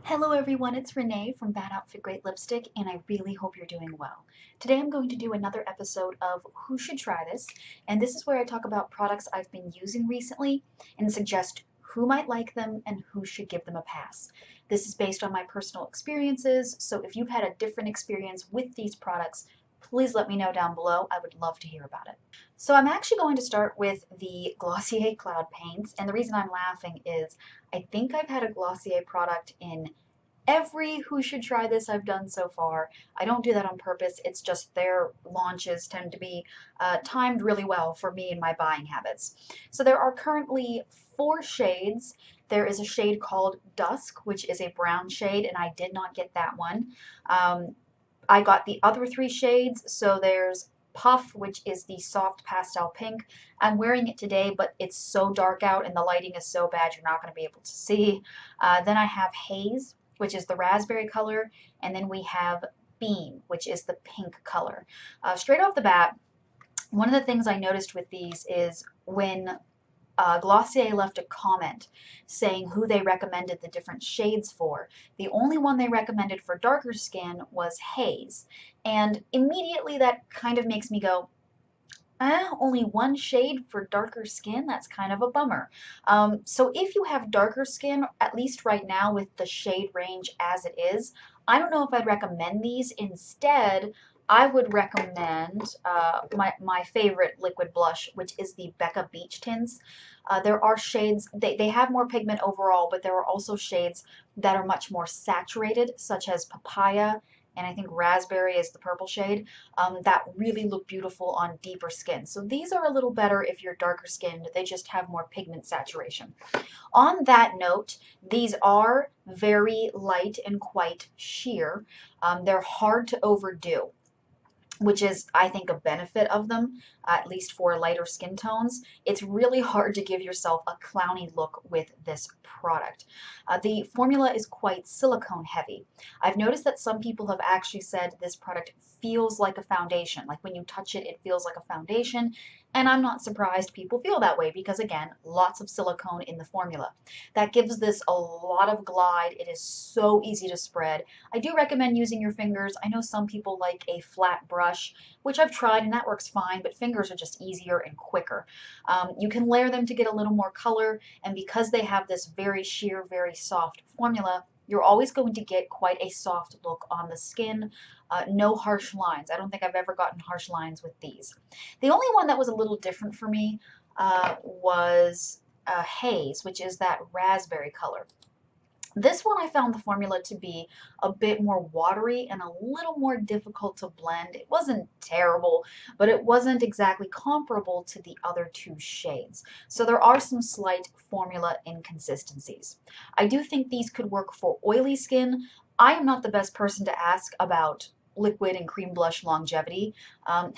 Hello everyone, it's Renee from Bad Outfit Great Lipstick, and I really hope you're doing well. Today I'm going to do another episode of Who Should Try This, and this is where I talk about products I've been using recently and suggest who might like them and who should give them a pass. This is based on my personal experiences, so if you've had a different experience with these products, please let me know down below. I would love to hear about it. So I'm actually going to start with the Glossier Cloud Paints, and the reason I'm laughing is I think I've had a Glossier product in every Who Should Try This I've done so far. I don't do that on purpose. It's just their launches tend to be timed really well for me and my buying habits. So there are currently 4 shades. There is a shade called Dusk, which is a brown shade, and I did not get that one. I got the other 3 shades. So there's Puff, which is the soft pastel pink. I'm wearing it today, but it's so dark out and the lighting is so bad you're not going to be able to see. Then I have Haze, which is the raspberry color, and then we have Beam, which is the pink color. Straight off the bat, one of the things I noticed with these is when Glossier left a comment saying who they recommended the different shades for. The only one they recommended for darker skin was Haze. And immediately that kind of makes me go, only one shade for darker skin? That's kind of a bummer. So if you have darker skin, at least right now with the shade range as it is, I don't know if I'd recommend these. Instead, I would recommend my favorite liquid blush, which is the Becca Beach Tints. There are shades, they have more pigment overall, but there are also shades that are much more saturated, such as Papaya, and I think Raspberry is the purple shade, that really look beautiful on deeper skin. So these are a little better if you're darker skinned. They just have more pigment saturation. On that note, these are very light and quite sheer. They're hard to overdo, which is, I think, a benefit of them, at least for lighter skin tones. It's really hard to give yourself a clowny look with this product. The formula is quite silicone heavy. I've noticed that some people have actually said this product feels like a foundation. Like when you touch it, it feels like a foundation. And I'm not surprised people feel that way because, again, lots of silicone in the formula. That gives this a lot of glide. It is so easy to spread. I do recommend using your fingers. I know some people like a flat brush, which I've tried and that works fine, but fingers are just easier and quicker. You can layer them to get a little more color, and because they have this very sheer, very soft formula, you're always going to get quite a soft look on the skin. No harsh lines. I don't think I've ever gotten harsh lines with these. The only one that was a little different for me was Haze, which is that raspberry color. This one I found the formula to be a bit more watery and a little more difficult to blend. It wasn't terrible, but it wasn't exactly comparable to the other 2 shades. So there are some slight formula inconsistencies. I do think these could work for oily skin. I am not the best person to ask about liquid and cream blush longevity.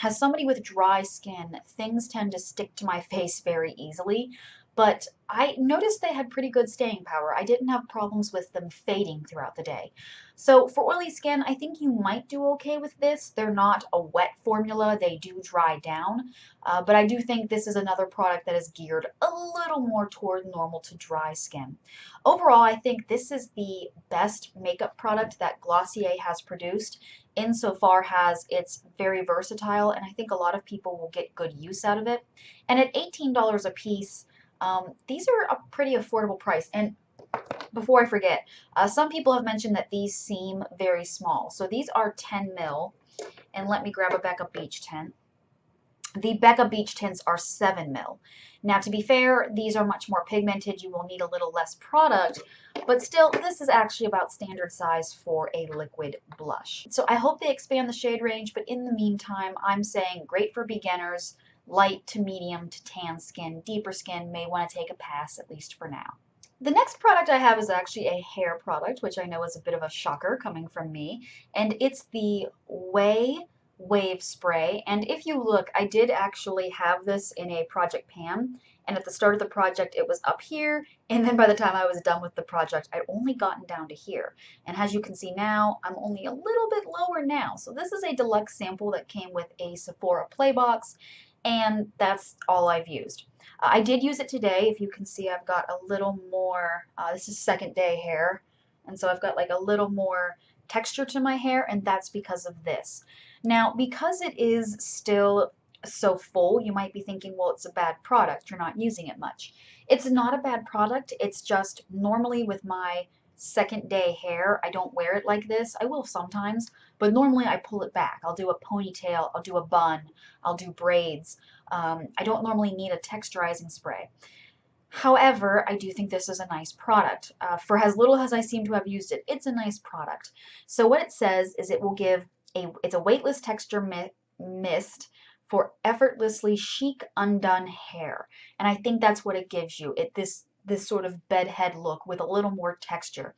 As somebody with dry skin, things tend to stick to my face very easily, but I noticed they had pretty good staying power. I didn't have problems with them fading throughout the day. So for oily skin, I think you might do okay with this. They're not a wet formula. They do dry down, but I do think this is another product that is geared a little more toward normal to dry skin. Overall, I think this is the best makeup product that Glossier has produced, insofar as it's very versatile, and I think a lot of people will get good use out of it. And at $18 a piece, these are a pretty affordable price. And before I forget, some people have mentioned that these seem very small. So these are 10 mil. And let me grab a Becca Beach tint. The Becca Beach tints are 7 mil. Now, to be fair, these are much more pigmented. You will need a little less product, but still, this is actually about standard size for a liquid blush. So I hope they expand the shade range, but in the meantime, I'm saying great for beginners, light to medium to tan skin. Deeper skin may want to take a pass, at least for now. The next product I have is actually a hair product, which I know is a bit of a shocker coming from me, and it's the Ouai Wave Spray. And if you look, I did actually have this in a Project Pan, and at the start of the project it was up here, and then by the time I was done with the project I'd only gotten down to here. And as you can see now, I'm only a little bit lower now. So this is a deluxe sample that came with a Sephora Play Box, and that's all I've used. I did use it today. If you can see, I've got a little more, this is second day hair, And so I've got like a little more texture to my hair, and that's because of this. Now, because it is still so full, you might be thinking, well, it's a bad product. You're not using it much. It's not a bad product. It's just normally with my second day hair, I don't wear it like this. I will sometimes, but normally I pull it back. I'll do a ponytail, I'll do a bun, I'll do braids. I don't normally need a texturizing spray. However, I do think this is a nice product. For as little as I seem to have used it, it's a nice product. So what it says is it will give it's a weightless texture mist for effortlessly chic undone hair. And I think that's what it gives you. This sort of bedhead look with a little more texture.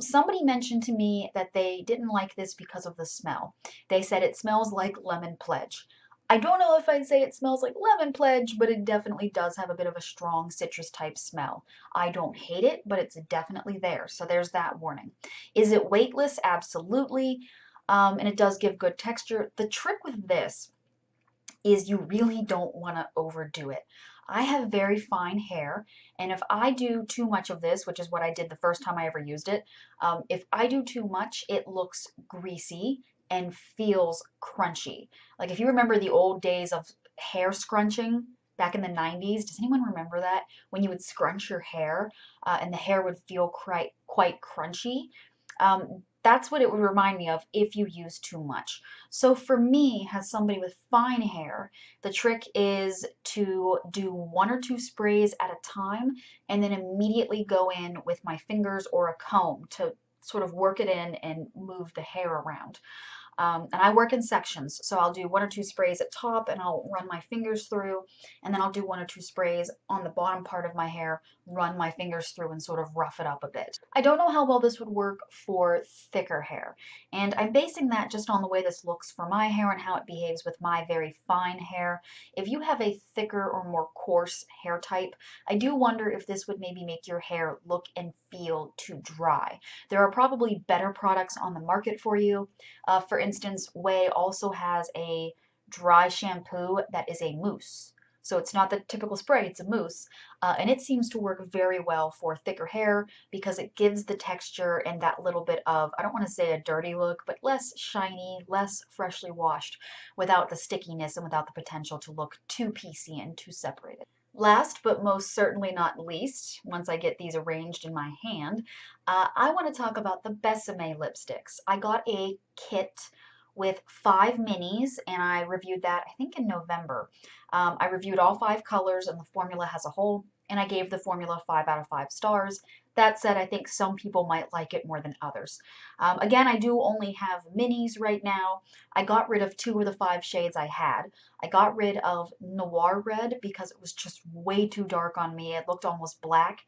Somebody mentioned to me that they didn't like this because of the smell. They said it smells like lemon pledge. I don't know if I'd say it smells like lemon pledge, but it definitely does have a bit of a strong citrus type smell. I don't hate it, but it's definitely there. So there's that warning. Is it weightless? Absolutely. And it does give good texture. The trick with this is you really don't want to overdo it. I have very fine hair, and if I do too much of this, which is what I did the first time I ever used it, if I do too much, it looks greasy and feels crunchy. Like if you remember the old days of hair scrunching back in the 90s, does anyone remember that? When you would scrunch your hair and the hair would feel quite crunchy. That's what it would remind me of if you use too much. So for me, as somebody with fine hair, the trick is to do 1 or 2 sprays at a time and then immediately go in with my fingers or a comb to sort of work it in and move the hair around. And I work in sections, so I'll do 1 or 2 sprays at top and I'll run my fingers through, and then I'll do 1 or 2 sprays on the bottom part of my hair, run my fingers through and sort of rough it up a bit. I don't know how well this would work for thicker hair, and I'm basing that just on the way this looks for my hair and how it behaves with my very fine hair. If you have a thicker or more coarse hair type, I do wonder if this would maybe make your hair look and feel too dry. There are probably better products on the market for you. For instance, Ouai also has a dry shampoo that is a mousse. So it's not the typical spray, it's a mousse. And it seems to work very well for thicker hair because it gives the texture and that little bit of, I don't want to say a dirty look, but less shiny, less freshly washed without the stickiness and without the potential to look too piecey and too separated. Last but most certainly not least, once I get these arranged in my hand, I want to talk about the Besame lipsticks. I got a kit with 5 minis and I reviewed that I think in November. I reviewed all 5 colors and the formula as a whole, and I gave the formula 5 out of 5 stars. That said, I think some people might like it more than others. Again, I do only have minis right now. I got rid of 2 of the 5 shades I had. I got rid of Noir Red because it was just way too dark on me. It looked almost black.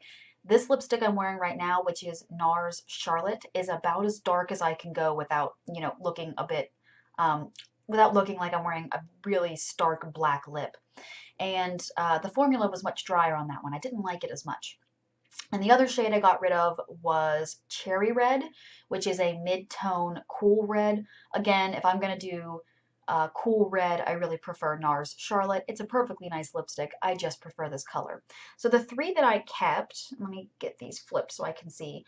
This lipstick I'm wearing right now, which is NARS Charlotte, is about as dark as I can go without, looking a bit, without looking like I'm wearing a really stark black lip. And the formula was much drier on that one. I didn't like it as much. And the other shade I got rid of was Cherry Red, which is a mid-tone cool red. Again, if I'm going to do cool red, I really prefer NARS Charlotte. It's a perfectly nice lipstick. I just prefer this color. So the 3 that I kept, let me get these flipped so I can see,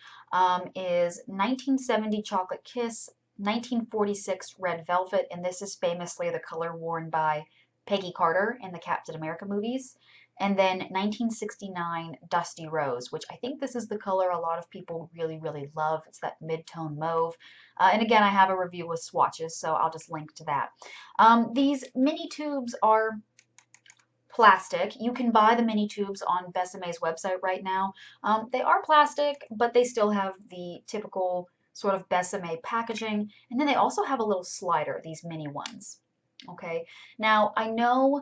is 1970 Chocolate Kiss, 1946 Red Velvet, and this is famously the color worn by Peggy Carter in the Captain America movies. And then 1969 Dusty Rose, which I think this is the color a lot of people really, really love. It's that mid-tone mauve. And again, I have a review with swatches, so I'll just link to that. These mini tubes are plastic. You can buy the mini tubes on Besame's website right now. They are plastic, but they still have the typical sort of Besame packaging. And then they also have a little slider, these mini ones. Okay, now I know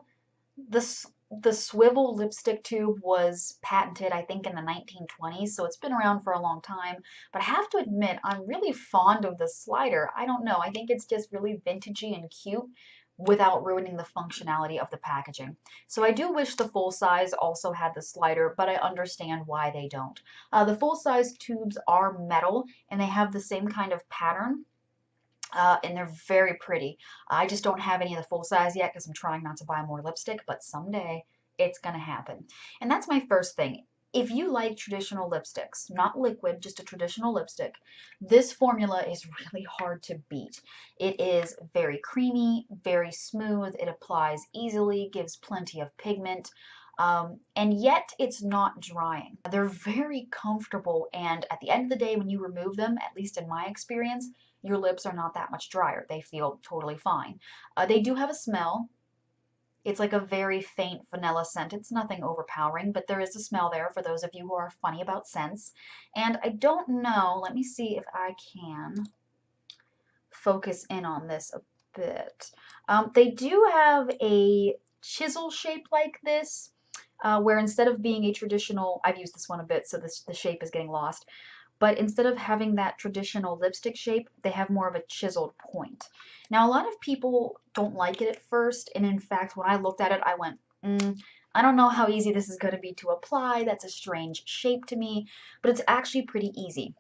the swivel lipstick tube was patented, I think, in the 1920s, so it's been around for a long time. But I have to admit, I'm really fond of the slider. I don't know, I think it's just really vintagey and cute without ruining the functionality of the packaging. So I do wish the full size also had the slider, but I understand why they don't. The full size tubes are metal and they have the same kind of pattern. And they're very pretty. I just don't have any of the full size yet because I'm trying not to buy more lipstick, but someday it's going to happen. And that's my first thing. If you like traditional lipsticks, not liquid, just a traditional lipstick, this formula is really hard to beat. It is very creamy, very smooth, it applies easily, gives plenty of pigment, and yet it's not drying. They're very comfortable, and at the end of the day, when you remove them, at least in my experience, your lips are not that much drier. They feel totally fine. They do have a smell. It's like a very faint vanilla scent. It's nothing overpowering, but there is a smell there for those of you who are funny about scents. And I don't know, let me see if I can focus in on this a bit. They do have a chisel shape like this, where instead of being a traditional, I've used this one a bit, so the shape is getting lost, but instead of having that traditional lipstick shape, they have more of a chiseled point. Now, a lot of people don't like it at first, and in fact, when I looked at it, I went, I don't know how easy this is going to be to apply. That's a strange shape to me, but it's actually pretty easy.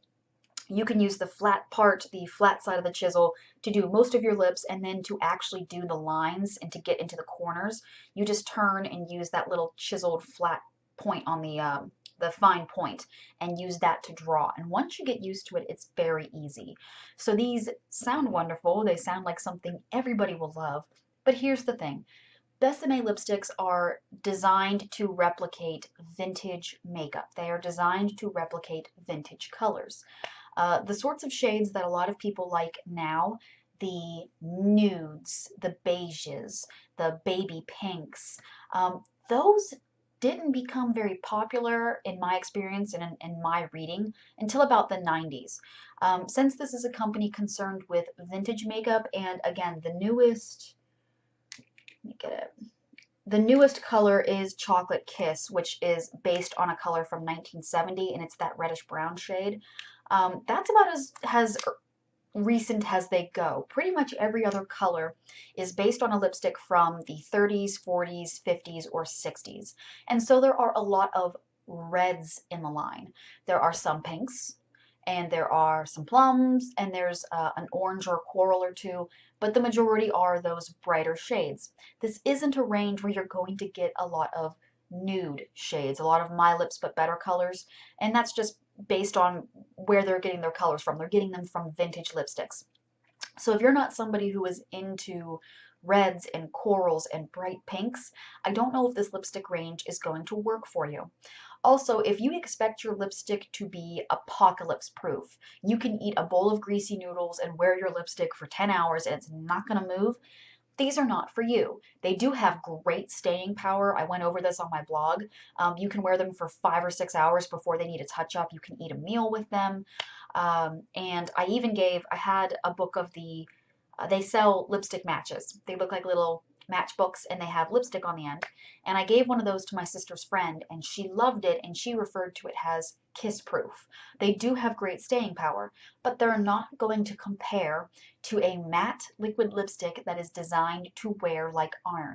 You can use the flat part, the flat side of the chisel, to do most of your lips, and then to actually do the lines and to get into the corners, you just turn and use that little chiseled flat point on the fine point and use that to draw. And once you get used to it, it's very easy. So these sound wonderful. They sound like something everybody will love. But here's the thing. Besame lipsticks are designed to replicate vintage makeup. They are designed to replicate vintage colors. The sorts of shades that a lot of people like now, the nudes, the beiges, the baby pinks, those didn't become very popular in my experience and in my reading until about the 90s. Since this is a company concerned with vintage makeup, and again, the newest, let me get it. The newest color is Chocolate Kiss, which is based on a color from 1970, and it's that reddish brown shade. That's about as recent as they go. Pretty much every other color is based on a lipstick from the 30s, 40s, 50s, or 60s. And so there are a lot of reds in the line. There are some pinks, and there are some plums, and there's an orange or coral or two, but the majority are those brighter shades. This isn't a range where you're going to get a lot of nude shades, a lot of My Lips But Better colors, and that's just based on where they're getting their colors from. They're getting them from vintage lipsticks. So if you're not somebody who is into reds and corals and bright pinks, I don't know if this lipstick range is going to work for you. Also, if you expect your lipstick to be apocalypse proof, you can eat a bowl of greasy noodles and wear your lipstick for 10 hours and it's not going to move, these are not for you. They do have great staying power. I went over this on my blog. You can wear them for 5 or 6 hours before they need a touch up. You can eat a meal with them. And I had a book of they sell lipstick matches. They look like little matchbooks and they have lipstick on the end. And I gave one of those to my sister's friend and she loved it and she referred to it as kiss proof. They do have great staying power, but they're not going to compare to a matte liquid lipstick that is designed to wear like iron.